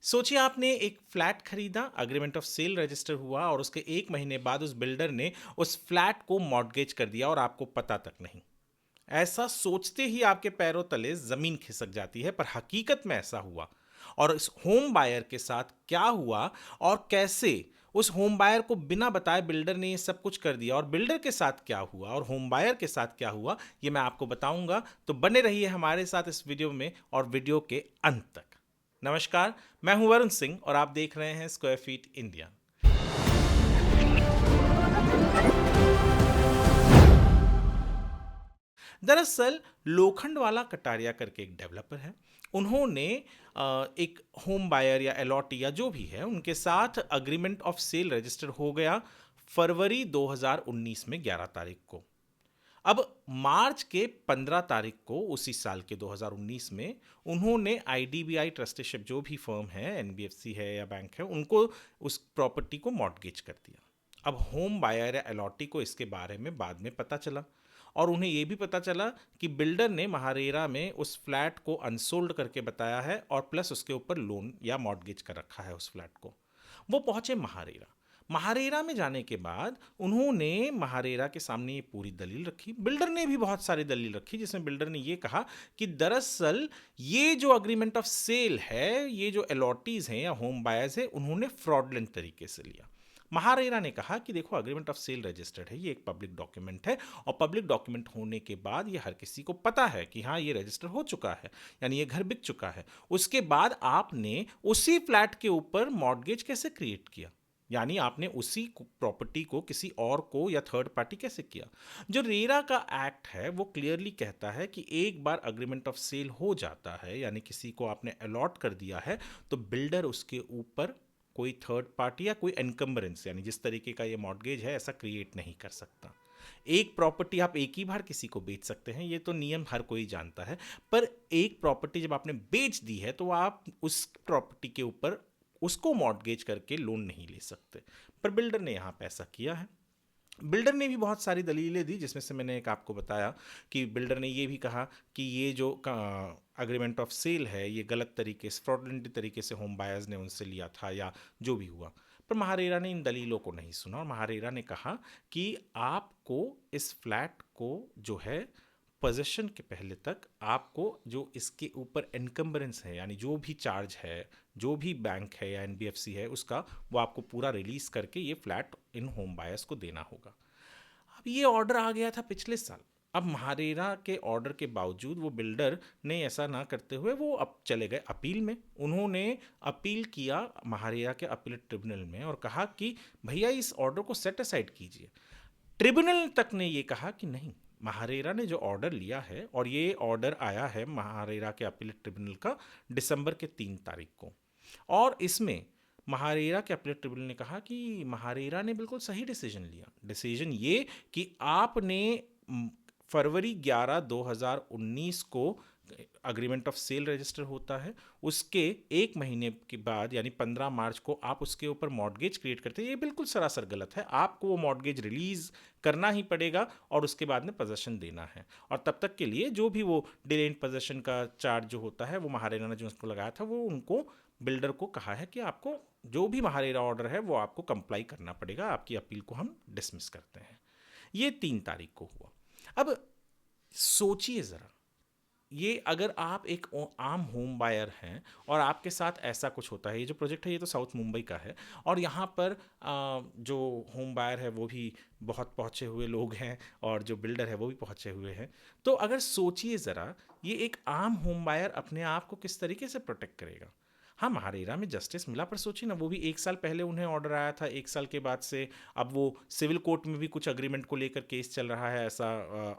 सोचिए आपने एक फ्लैट खरीदा, अग्रीमेंट ऑफ सेल रजिस्टर हुआ और उसके 1 महीने बाद उस बिल्डर ने उस फ्लैट को मॉर्टगेज कर दिया और आपको पता तक नहीं। ऐसा सोचते ही आपके पैरों तले जमीन खिसक जाती है, पर हकीकत में ऐसा हुआ। और इस होम बायर के साथ क्या हुआ और कैसे उस होम बायर को बिना बताए बिल्डर ने ये सब कुछ कर दिया, और बिल्डर के साथ क्या हुआ और होम बायर के साथ क्या हुआ, ये मैं आपको बताऊंगा। तो बने रहिए हमारे साथ इस वीडियो में और वीडियो के अंत तक। नमस्कार, मैं हूं वरुण सिंह और आप देख रहे हैं स्क्वायर फीट इंडिया। दरअसल लोखंड वाला कटारिया करके एक डेवलपर है। उन्होंने एक होम बायर या अलॉटी या जो भी है उनके साथ अग्रीमेंट ऑफ सेल रजिस्टर हो गया फरवरी 2019 में 11 तारीख को। अब मार्च के 15 तारीख को उसी साल के 2019 में उन्होंने आईडीबीआई ट्रस्टीशिप जो भी फर्म है, एनबीएफसी है या बैंक है, उनको उस प्रॉपर्टी को मॉर्टगेज कर दिया। अब होम बायर या अलॉटी को इसके बारे में बाद में पता चला और उन्हें यह भी पता चला कि बिल्डर ने महारेरा में उस फ्लैट को अनसोल्ड करके बताया है और प्लस उसके ऊपर लोन या मॉर्टगेज कर रखा है उस फ्लैट को। वो पहुंचे महारेरा। महारेरा में जाने के बाद उन्होंने महारेरा के सामने ये पूरी दलील रखी। बिल्डर ने भी बहुत सारी दलील रखी, जिसमें बिल्डर ने ये कहा कि दरअसल ये जो अग्रीमेंट ऑफ सेल है, ये जो अलॉटीज हैं या होम बायर्स है, उन्होंने फ्रॉडलेंट तरीके से लिया। महारेरा ने कहा कि देखो, अग्रीमेंट ऑफ सेल रजिस्टर्ड है, ये एक पब्लिक डॉक्यूमेंट है और पब्लिक डॉक्यूमेंट होने के बाद ये हर किसी को पता है कि हाँ, ये रजिस्टर हो चुका है, यानी ये घर बिक चुका है। उसके बाद आपने उसी फ्लैट के ऊपर मॉर्टगेज कैसे क्रिएट किया, यानी आपने उसी प्रॉपर्टी को किसी और को या थर्ड पार्टी कैसे किया। जो रेरा का एक्ट है वो क्लियरली कहता है कि एक बार अग्रीमेंट ऑफ सेल हो जाता है, यानी किसी को आपने अलॉट कर दिया है, तो बिल्डर उसके ऊपर कोई थर्ड पार्टी या कोई एनकम्बरेंस, यानी जिस तरीके का ये मॉर्टगेज है, ऐसा क्रिएट नहीं कर सकता। एक प्रॉपर्टी आप एक ही बार किसी को बेच सकते हैं, ये तो नियम हर कोई जानता है, पर एक प्रॉपर्टी जब आपने बेच दी है तो आप उस प्रॉपर्टी के ऊपर उसको मॉर्टगेज करके लोन नहीं ले सकते। पर बिल्डर ने यहां पे ऐसा किया है। बिल्डर ने भी बहुत सारी दलीलें दी, जिसमें से मैंने एक आपको बताया कि बिल्डर ने ये भी कहा कि ये जो अग्रीमेंट ऑफ सेल है, ये गलत तरीके से, फ्रॉडलेंट तरीके से होम बायर्स ने उनसे लिया था या जो भी हुआ। पर महारेरा ने इन दलीलों को नहीं सुना और महारेरा ने कहा कि आपको इस फ्लैट को जो है पोजेशन के पहले तक आपको जो इसके ऊपर एनकम्बरेंस है, यानी जो भी चार्ज है, जो भी बैंक है या एनबीएफसी है उसका, वो आपको पूरा रिलीज करके ये फ्लैट इन होम बायर्स को देना होगा। अब ये ऑर्डर आ गया था पिछले साल। अब महारेरा के ऑर्डर के बावजूद वो बिल्डर ने ऐसा ना करते हुए वो अब चले गए अपील में। उन्होंने अपील किया महारेरा के अपीलेट ट्रिब्यूनल में और कहा कि भैया इस ऑर्डर को सेट असाइड कीजिए। ट्रिब्यूनल तक ने ये कहा कि नहीं, महारेरा ने जो ऑर्डर लिया है, और ये ऑर्डर आया है महारेरा के अपीलेट ट्रिब्यूनल का दिसंबर के 3 तारीख को, और इसमें महारेरा के अपीलेट ट्रिब्यूनल ने कहा कि महारेरा ने बिल्कुल सही डिसीजन लिया। डिसीजन ये कि आपने फरवरी 11 2019 को अग्रीमेंट ऑफ सेल रजिस्टर होता है, उसके 1 महीने के बाद यानी 15 मार्च को आप उसके ऊपर मॉर्टगेज क्रिएट करते हैं। ये बिल्कुल सरासर गलत है। आपको वो मॉर्टगेज रिलीज करना ही पड़ेगा और उसके बाद में पोजेशन देना है, और तब तक के लिए जो भी वो डिले इन पोजेशन का चार्ज जो होता है वो महारेरा ने जो उसको लगाया था, वो उनको बिल्डर को कहा है कि आपको जो भी महारेरा ऑर्डर है वो आपको कंप्लाई करना पड़ेगा, आपकी अपील को हम डिसमिस करते हैं। ये 3 तारीख को हुआ। अब सोचिए ज़रा, ये अगर आप एक आम होम बायर हैं और आपके साथ ऐसा कुछ होता है। ये जो प्रोजेक्ट है ये तो साउथ मुंबई का है और यहाँ पर जो होम बायर है वो भी बहुत पहुँचे हुए लोग हैं और जो बिल्डर है वो भी पहुँचे हुए हैं। तो अगर सोचिए ज़रा, ये एक आम होम बायर अपने आप को किस तरीके से प्रोटेक्ट करेगा। हाँ, महारेरा में जस्टिस मिला, पर सोचिए ना, वो भी 1 साल पहले उन्हें ऑर्डर आया था, 1 साल के बाद से अब वो सिविल कोर्ट में भी कुछ अग्रीमेंट को लेकर केस चल रहा है। ऐसा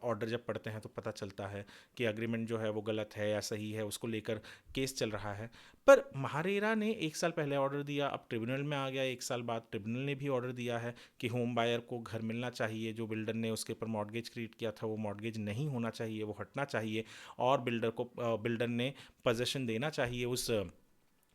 ऑर्डर जब पढ़ते हैं तो पता चलता है कि अग्रीमेंट जो है वो गलत है या सही है, उसको लेकर केस चल रहा है। पर महारेरा ने 1 साल पहले ऑर्डर दिया, अब ट्रिब्यूनल में आ गया। 1 साल बाद ट्रिब्यूनल ने भी ऑर्डर दिया है कि होम बायर को घर मिलना चाहिए, जो बिल्डर ने उसके ऊपर मॉर्टगेज क्रिएट किया था वो मॉर्टगेज नहीं होना चाहिए, वो हटना चाहिए, और बिल्डर ने पोजेशन देना चाहिए उस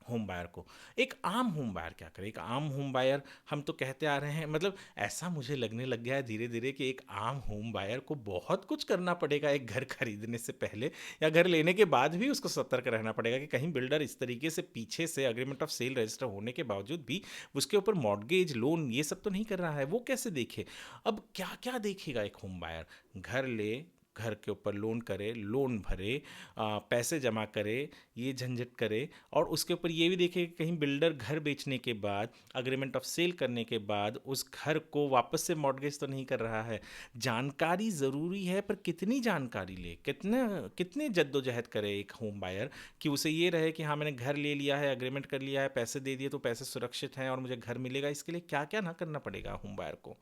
होम बायर को। एक आम होम बायर क्या करे? एक आम होम बायर, हम तो कहते आ रहे हैं, मतलब ऐसा मुझे लगने लग गया है धीरे धीरे कि एक आम होम बायर को बहुत कुछ करना पड़ेगा एक घर खरीदने से पहले, या घर लेने के बाद भी उसको सतर्क रहना पड़ेगा कि कहीं बिल्डर इस तरीके से पीछे से अग्रीमेंट ऑफ सेल रजिस्टर होने के बावजूद भी उसके ऊपर मॉर्गेज लोन ये सब तो नहीं कर रहा है। वो कैसे देखे? अब क्या क्या देखेगा एक होम बायर? घर ले, घर के ऊपर लोन करे, लोन भरे, पैसे जमा करे, ये झंझट करे, और उसके ऊपर ये भी देखे कि कहीं बिल्डर घर बेचने के बाद, अग्रीमेंट ऑफ सेल करने के बाद उस घर को वापस से मॉर्गेज तो नहीं कर रहा है। जानकारी ज़रूरी है, पर कितनी जानकारी ले, कितना कितने जद्दोजहद करे एक होम बायर कि उसे ये रहे कि हाँ मैंने घर ले लिया है, अग्रीमेंट कर लिया है, पैसे दे दिए तो पैसे सुरक्षित हैं और मुझे घर मिलेगा। इसके लिए क्या क्या ना करना पड़ेगा होम बायर को।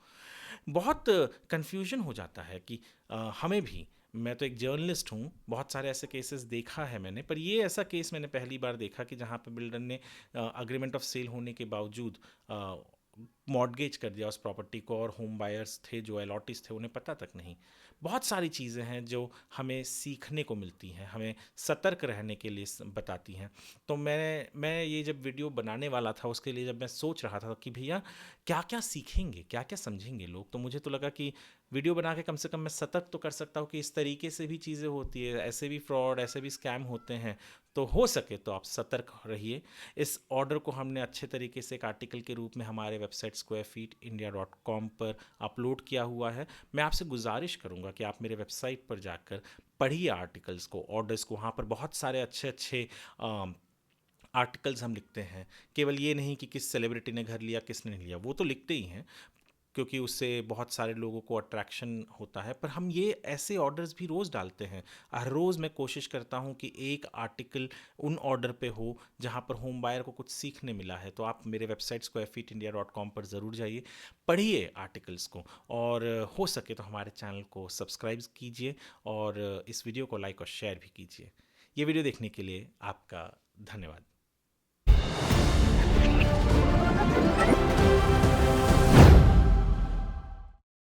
बहुत कन्फ्यूजन हो जाता है कि हमें भी, मैं तो एक जर्नलिस्ट हूँ, बहुत सारे ऐसे केसेस देखा है मैंने, पर ये ऐसा केस मैंने पहली बार देखा कि जहाँ पे बिल्डर ने अग्रीमेंट ऑफ सेल होने के बावजूद मॉर्गेज कर दिया उस प्रॉपर्टी को, और होम बायर्स थे जो अलॉटिस थे उन्हें पता तक नहीं। बहुत सारी चीज़ें हैं जो हमें सीखने को मिलती हैं, हमें सतर्क रहने के लिए बताती हैं। तो मैं ये जब वीडियो बनाने वाला था, उसके लिए जब मैं सोच रहा था कि भैया क्या क्या सीखेंगे, क्या क्या समझेंगे लोग, तो मुझे तो लगा कि वीडियो बना के कम से कम मैं सतर्क तो कर सकता हूँ कि इस तरीके से भी चीज़ें होती है, ऐसे भी फ्रॉड, ऐसे भी स्कैम होते हैं। तो हो सके तो आप सतर्क रहिए। इस ऑर्डर को हमने अच्छे तरीके से एक आर्टिकल के रूप में हमारे वेबसाइट squarefeetindia.com पर अपलोड किया हुआ है। मैं आपसे गुजारिश करूंगा कि आप मेरे वेबसाइट पर जाकर पढ़िए आर्टिकल्स को, ऑर्डर्स को। वहाँ पर बहुत सारे अच्छे अच्छे आर्टिकल्स हम लिखते हैं। केवल ये नहीं कि किस सेलिब्रिटी ने घर लिया, किसने नहीं लिया, वो तो लिखते ही हैं क्योंकि उससे बहुत सारे लोगों को अट्रैक्शन होता है, पर हम ये ऐसे ऑर्डर्स भी रोज़ डालते हैं। हर रोज़ मैं कोशिश करता हूँ कि एक आर्टिकल उन ऑर्डर पे हो जहाँ पर होम बायर को कुछ सीखने मिला है। तो आप मेरे वेबसाइट squarefeetindia.com पर ज़रूर जाइए, पढ़िए आर्टिकल्स को, और हो सके तो हमारे चैनल को सब्सक्राइब कीजिए, और इस वीडियो को लाइक और शेयर भी कीजिए। ये वीडियो देखने के लिए आपका धन्यवाद।